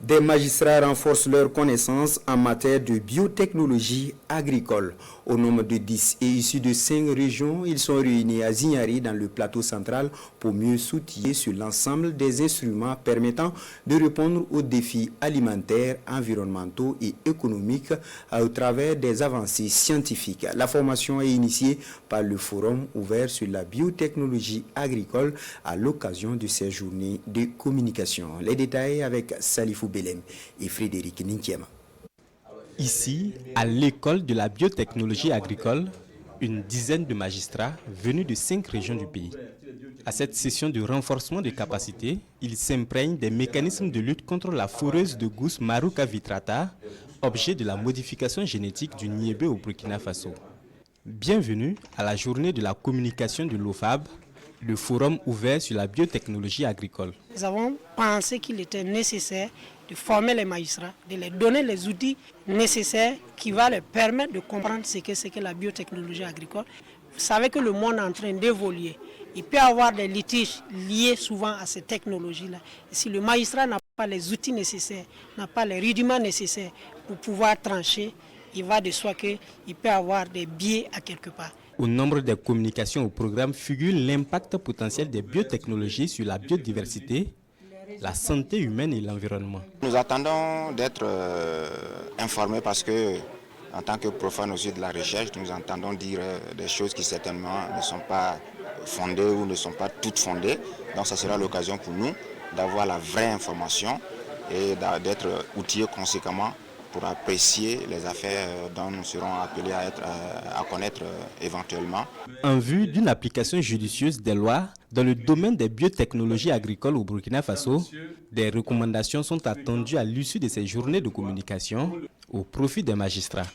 Des magistrats renforcent leurs connaissances en matière de biotechnologie agricole. Au nombre de 10 et issus de 5 régions, ils sont réunis à Zignari dans le plateau central pour mieux s'outiller sur l'ensemble des instruments permettant de répondre aux défis alimentaires, environnementaux et économiques au travers des avancées scientifiques. La formation est initiée par le Forum ouvert sur la biotechnologie agricole à l'occasion de ces journées de communication. Les détails avec Salifou Belem et Frédéric Ninkiema. Ici, à l'école de la biotechnologie agricole, une dizaine de magistrats venus de 5 régions du pays. À cette session de renforcement de capacités, ils s'imprègnent des mécanismes de lutte contre la foreuse de gousse Maruca vitrata, objet de la modification génétique du niébé au Burkina Faso. Bienvenue à la journée de la communication de l'OFAB, le forum ouvert sur la biotechnologie agricole. Nous avons pensé qu'il était nécessaire de former les magistrats, de leur donner les outils nécessaires qui vont leur permettre de comprendre ce que c'est que la biotechnologie agricole. Vous savez que le monde est en train d'évoluer. Il peut y avoir des litiges liés souvent à ces technologies-là. Et si le magistrat n'a pas les outils nécessaires, n'a pas les rudiments nécessaires pour pouvoir trancher, il va de soi qu'il peut y avoir des biais à quelque part. Au nombre des communications au programme figure l'impact potentiel des biotechnologies sur la biodiversité, la santé humaine et l'environnement. Nous attendons d'être informés parce que, en tant que profanes aussi de la recherche, nous entendons dire des choses qui certainement ne sont pas fondées ou ne sont pas toutes fondées. Donc ça sera l'occasion pour nous d'avoir la vraie information et d'être outillés conséquemment pour apprécier les affaires dont nous serons appelés à connaître éventuellement. En vue d'une application judicieuse des lois dans le domaine des biotechnologies agricoles au Burkina Faso, des recommandations sont attendues à l'issue de ces journées de communication au profit des magistrats.